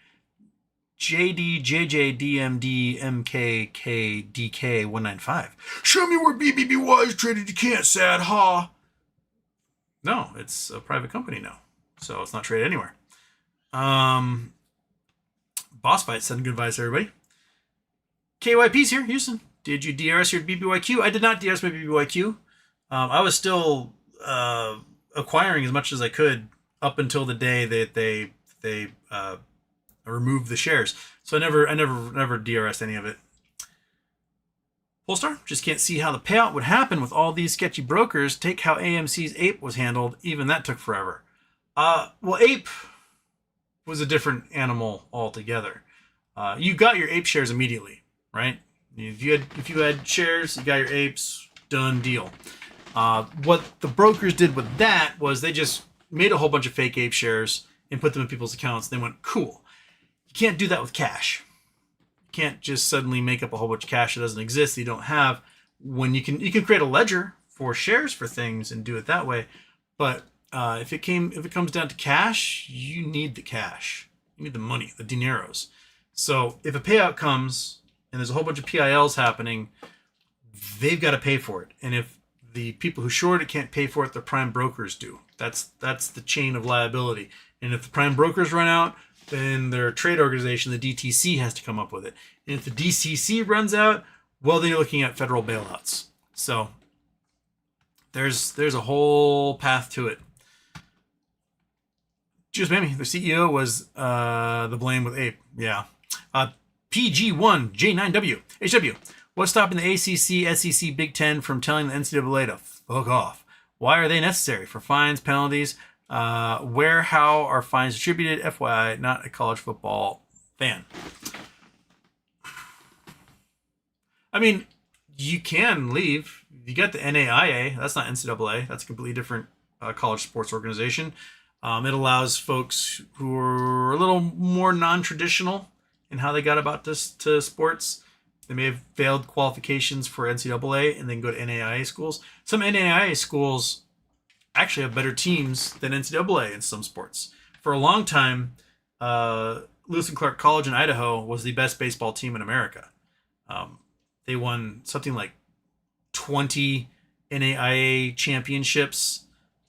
JDJJDMDMKKDK195. Show me where BBBY is traded. You can't, sad, ha. No, it's a private company now, so it's not traded anywhere. Boss Fight, sending good advice, everybody. KYP's here, Houston. Did you DRS your BBYQ? I did not DRS my BBYQ. I was still acquiring as much as I could up until the day that they removed the shares. So I never DRS'd any of it. Polestar, just can't see how the payout would happen with all these sketchy brokers. Take how AMC's Ape was handled. Even that took forever. Well, Ape was a different animal altogether. You got your Ape shares immediately, right? If you had shares, you got your Apes, done deal. What the brokers did with that was they just made a whole bunch of fake Ape shares and put them in people's accounts. They went, cool. You can't do that with cash. You can't just suddenly make up a whole bunch of cash that doesn't exist, that you don't have. When you can create a ledger for shares for things and do it that way. But if it comes down to cash, you need the cash. You need the money, the dineros. So if a payout comes and there's a whole bunch of PILs happening, they've got to pay for it. And if the people who short it can't pay for it, the prime brokers do. That's the chain of liability. And if the prime brokers run out, then their trade organization, the DTC, has to come up with it. And if the DCC runs out, well, then you're looking at federal bailouts. So there's a whole path to it. Just maybe the CEO was the blame with Ape. Yeah. PG1J9W HW. What's stopping the ACC, SEC, Big Ten from telling the NCAA to fuck off? Why are they necessary? For fines, penalties? Where, how are fines distributed? FYI, not a college football fan. I mean, you can leave. You got the NAIA. That's not NCAA. That's a completely different college sports organization. It allows folks who are a little more non-traditional in how they got about this to sports They may have failed qualifications for NCAA and then go to NAIA schools. Some NAIA schools actually have better teams than NCAA in some sports. For a long time, Lewis and Clark College in Idaho was the best baseball team in America. They won something like 20 NAIA championships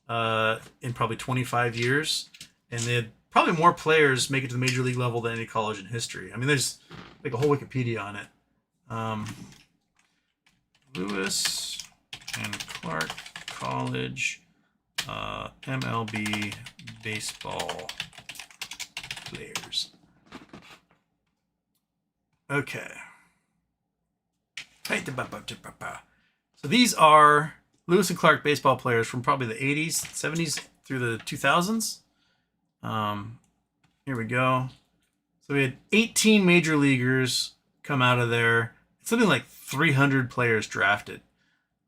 in probably 25 years. And they had probably more players make it to the major league level than any college in history. I mean, there's like a whole Wikipedia on it. Lewis and Clark College MLB baseball players. Okay. So these are Lewis and Clark baseball players from probably the 80s, 70s through the 2000s. Here we go. So we had 18 major leaguers come out of there. Something like 300 players drafted.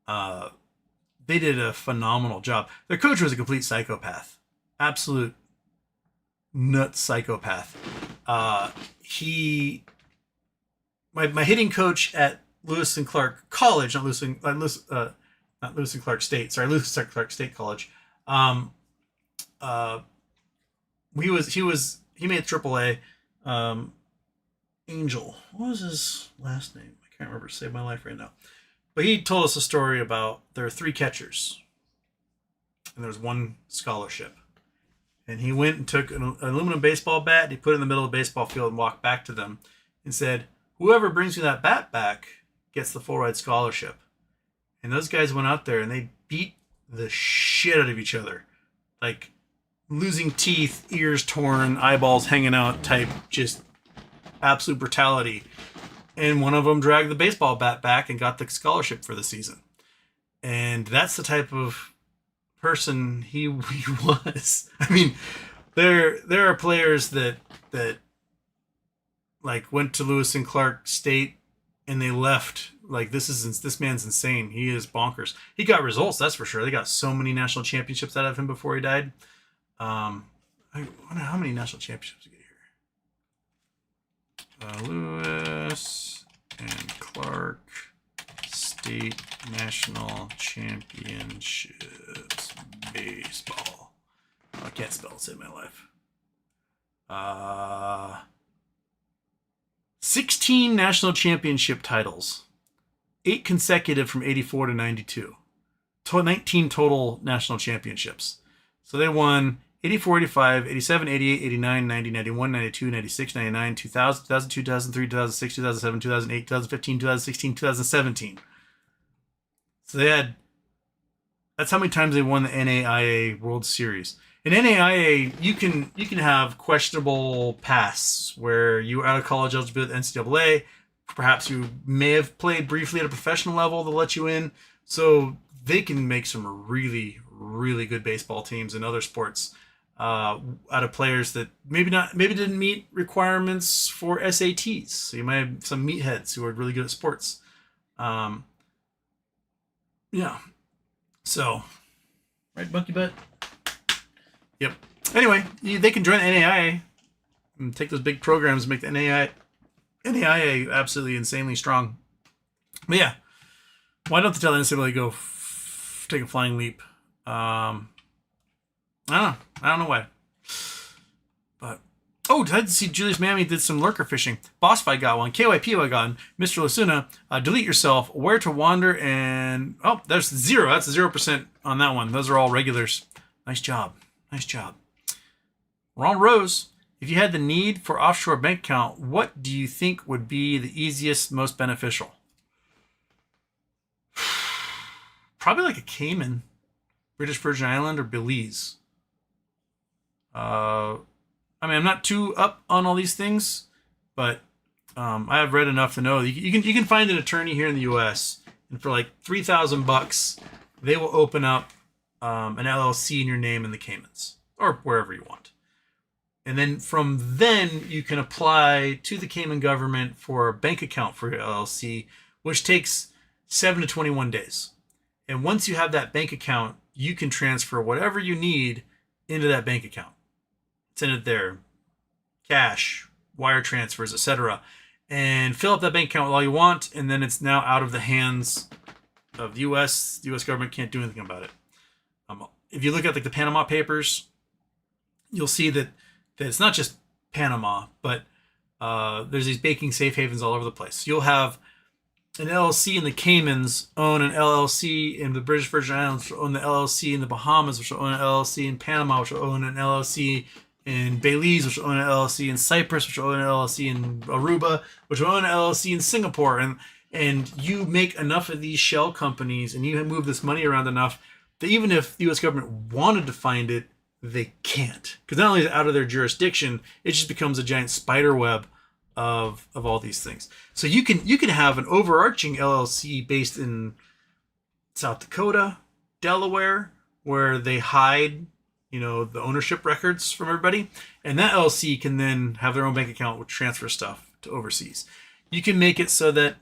They did a phenomenal job. Their coach was a complete psychopath. Absolute nut psychopath. My hitting coach at Lewis and Clark College, not Lewis and Clark State. Sorry, Lewis and Clark State College. He made AAA. Angel. What was his last name? I can't remember. Saved my life right now. But he told us a story about there are 3 catchers, and there was 1 scholarship. And he went and took an aluminum baseball bat, and he put it in the middle of the baseball field and walked back to them and said, "Whoever brings me that bat back gets the full ride scholarship." And those guys went out there and they beat the shit out of each other. Like losing teeth, ears torn, eyeballs hanging out type, just absolute brutality. And one of them dragged the baseball bat back and got the scholarship for the season. And that's the type of person he was. I mean, there are players that like went to Lewis and Clark State and they left like this man's insane. He is bonkers. He got results, that's for sure. They got so many national championships out of him before he died. I wonder how many national championships we get here. Lewis and Clark State National Championships baseball. Oh, I can't spell, save my life. 16 national championship titles. 8 consecutive from 84 to 92. 19 total national championships. So they won 84, 85, 87, 88, 89, 90, 91, 92, 96, 99, 2000, 2002, 2003, 2006, 2007, 2008, 2015, 2016, 2017. So that's how many times they won the NAIA World Series. In NAIA, you can have questionable pasts where you were out of college eligible with NCAA. Perhaps you may have played briefly at a professional level to let you in. So they can make some really, really good baseball teams in other sports out of players that maybe didn't meet requirements for SATs. So you might have some meatheads who are really good at sports. Yeah. So, right, monkey butt? Yep. Anyway, they can join the NAIA and take those big programs and make the NAIA absolutely insanely strong. But yeah, why don't they tell the NCAA go take a flying leap? I don't know why. But I did see Julius Mammy did some lurker fishing. Boss Fight got one. KYPY got one. Mr. Lasuna, delete yourself. Where to wander and there's 0. That's 0% on that one. Those are all regulars. Nice job. Nice job. Ron Rose, if you had the need for offshore bank account, what do you think would be the easiest, most beneficial? Probably like a Cayman, British Virgin Island, or Belize. I'm not too up on all these things, but I have read enough to know you can find an attorney here in the U.S. and for like $3,000, they will open up an LLC in your name in the Caymans or wherever you want. And then from then you can apply to the Cayman government for a bank account for your LLC, which takes 7 to 21 days. And once you have that bank account, you can transfer whatever you need into that bank account. Send it there, cash, wire transfers, etc. and fill up that bank account with all you want, and then it's now out of the hands of the U.S. The U.S. government can't do anything about it. If you look at like the Panama Papers, you'll see that it's not just Panama, but there's these banking safe havens all over the place. You'll have an LLC in the Caymans own an LLC in the British Virgin Islands, which will own the LLC in the Bahamas, which will own an LLC in Panama, which will own an LLC in Belize, which will own an LLC in Cyprus, which will own an LLC in Aruba, which will own an LLC in Singapore. And you make enough of these shell companies and you move this money around enough that even if the U.S. government wanted to find it, they can't. Because not only is it out of their jurisdiction, it just becomes a giant spider web of all these things. So you can have an overarching LLC based in South Dakota, Delaware, where they hide, the ownership records from everybody, and that LLC can then have their own bank account which transfer stuff to overseas. You can make it so that,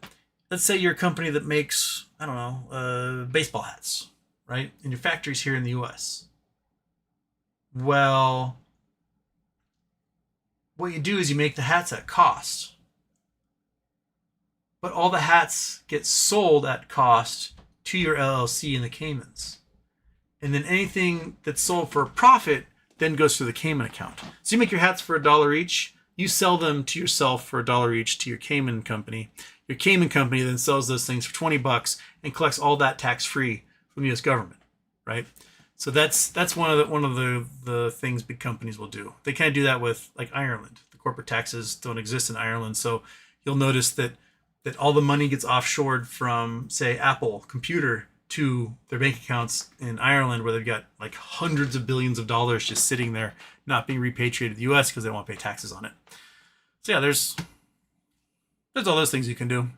let's say you're a company that makes, I don't know, baseball hats, right? And your factory's here in the U.S. Well, what you do is you make the hats at cost. But all the hats get sold at cost to your LLC in the Caymans. And then anything that's sold for a profit then goes through the Cayman account. So you make your hats for $1 each. You sell them to yourself for $1 each to your Cayman company. Your Cayman company then sells those things for $20 and collects all that tax-free from the U.S. government, right? So that's one of the things big companies will do. They can't do that with like Ireland. The corporate taxes don't exist in Ireland, so you'll notice that all the money gets offshored from, say, Apple Computer to their bank accounts in Ireland, where they've got like hundreds of billions of dollars just sitting there, not being repatriated to the U.S. because they don't want to pay taxes on it. So yeah, there's all those things you can do.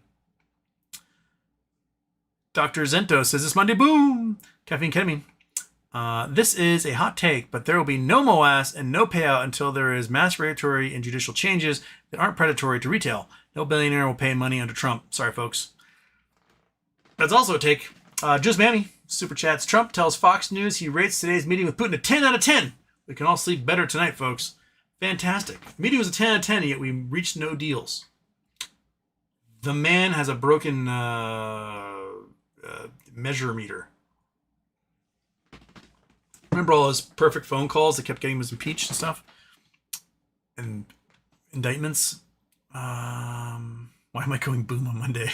Dr. Zento says this Monday, boom, caffeine ketamine. This is a hot take, but there will be no MOAS and no payout until there is mass regulatory and judicial changes that aren't predatory to retail. No billionaire will pay money under Trump. Sorry, folks. That's also a take. Just Mammy, super chats. Trump tells Fox News he rates today's meeting with Putin a 10 out of 10. We can all sleep better tonight, folks. Fantastic. The meeting was a 10 out of 10, yet we reached no deals. The man has a broken measure meter. Remember all those perfect phone calls that kept getting him impeached and stuff? And indictments? Why am I going boom on Monday?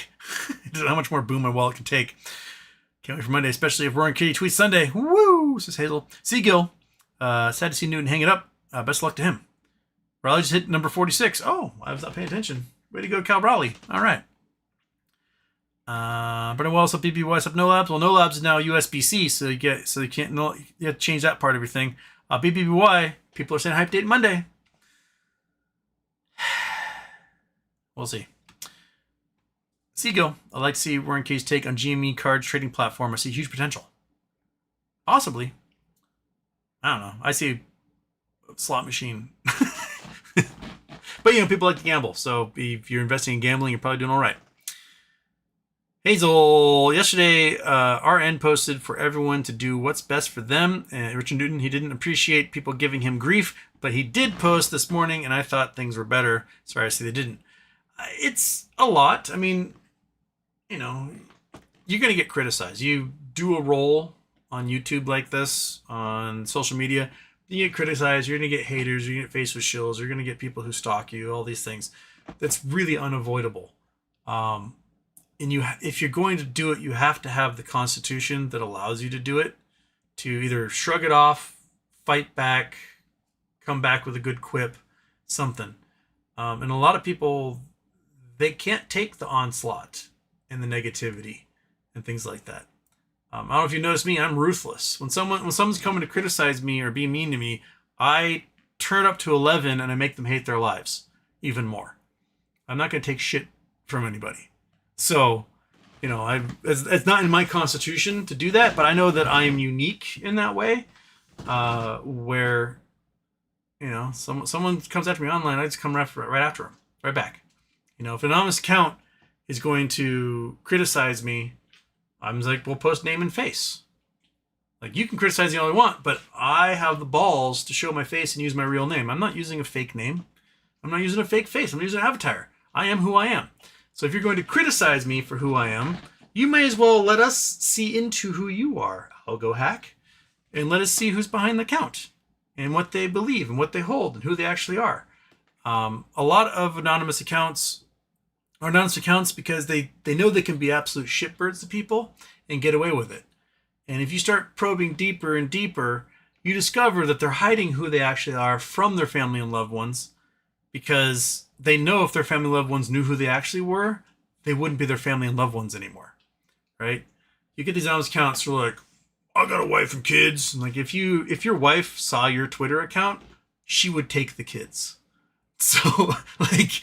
How much more boom my wallet can take. Can't wait for Monday, especially if Roaring Kitty tweets Sunday. Woo! Says Hazel. Seagill. Sad to see Newton hang it up. Best of luck to him. Raleigh just hit number 46. Oh, I was not paying attention. Way to go, Cal Raleigh. All right. Brennan Wells up, BBYQ up, No Labs. Well, No Labs is now USBC, so you can't, you have to change that part of everything. BBY, people are saying hype date Monday. We'll see. Seagill, I'd like to see Warren K's take on GME cards trading platform. I see huge potential. Possibly. I don't know. I see a slot machine. But, people like to gamble. So if you're investing in gambling, you're probably doing all right. Hazel, yesterday, RN posted for everyone to do what's best for them. And Richard Newton, he didn't appreciate people giving him grief, but he did post this morning, and I thought things were better. Sorry, I say they didn't. It's a lot. I mean, you're going to get criticized. You do a role on YouTube like this, on social media, you get criticized, you're going to get haters, you're going to get faced with shills, you're going to get people who stalk you, all these things. That's really unavoidable. And if you're going to do it, you have to have the constitution that allows you to do it, to either shrug it off, fight back, come back with a good quip, something. And a lot of people, they can't take the onslaught and the negativity and things like that. I don't know if you noticed me, I'm ruthless. When someone's coming to criticize me or be mean to me, I turn up to 11 and I make them hate their lives even more. I'm not going to take shit from anybody. So, it's not in my constitution to do that, but I know that I am unique in that way, where, someone comes after me online, I just come right after them, right back. If an anonymous account is going to criticize me, I'm like, we'll post name and face. Like, you can criticize me all you want, but I have the balls to show my face and use my real name. I'm not using a fake name. I'm not using a fake face. I'm using an avatar. I am who I am. So if you're going to criticize me for who I am, you may as well let us see into who you are, Algo Hack, and let us see who's behind the account and what they believe and what they hold and who they actually are. A lot of anonymous accounts are anonymous accounts because they know they can be absolute shitbirds to people and get away with it. And if you start probing deeper and deeper, you discover that they're hiding who they actually are from their family and loved ones, because they know if their family and loved ones knew who they actually were, they wouldn't be their family and loved ones anymore, right? You get these anonymous accounts who are like, I got a wife and kids. And like, if your wife saw your Twitter account, she would take the kids. So like,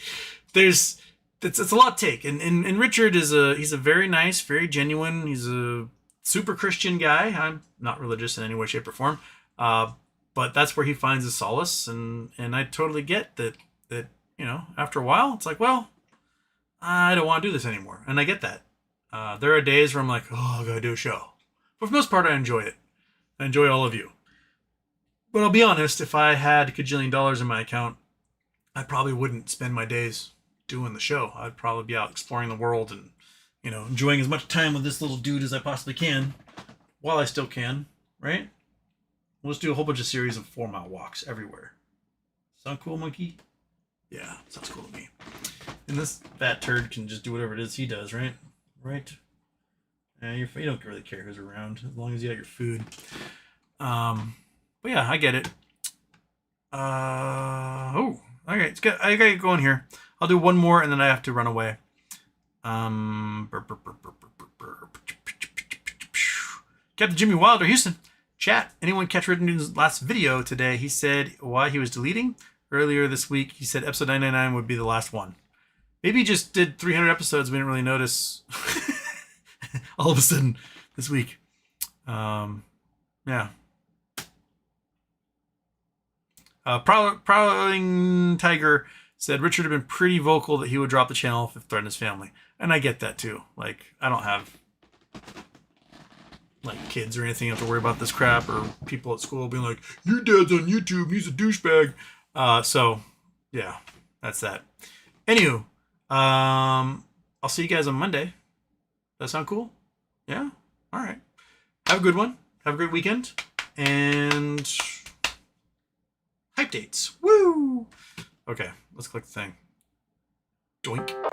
it's a lot to take. And Richard he's a very nice, very genuine. He's a super Christian guy. I'm not religious in any way, shape, or form. But that's where he finds his solace. And I totally get that, after a while, it's like, well, I don't want to do this anymore. And I get that. There are days where I'm like, oh, I gotta do a show. But for the most part, I enjoy it. I enjoy all of you. But I'll be honest, if I had a $1 gajillion in my account, I probably wouldn't spend my days doing the show. I'd probably be out exploring the world and, enjoying as much time with this little dude as I possibly can, while I still can, right? We'll just do a whole bunch of series of 4-mile walks everywhere. Sound cool, monkey? Yeah, sounds cool to me. And this fat turd can just do whatever it is he does, right? Right? You don't really care who's around as long as you got your food. But yeah, I get it. Okay, I gotta get going here. I'll do one more and then I have to run away. Captain Jimmy Wilder, Houston. Chat, anyone catch Ridden's last video today? He said why he was deleting. Earlier this week, he said episode 999 would be the last one. Maybe he just did 300 episodes. We didn't really notice all of a sudden this week. Yeah. Prowling Tiger said Richard had been pretty vocal that he would drop the channel if it threatened his family. And I get that too. Like, I don't have kids or anything. I have to worry about this crap, or people at school being like, your dad's on YouTube, he's a douchebag. So yeah, that's that. Anywho, I'll see you guys on Monday. That sound cool? Yeah? All right. Have a good one. Have a great weekend. And hype dates. Woo! Okay, let's click the thing. Doink.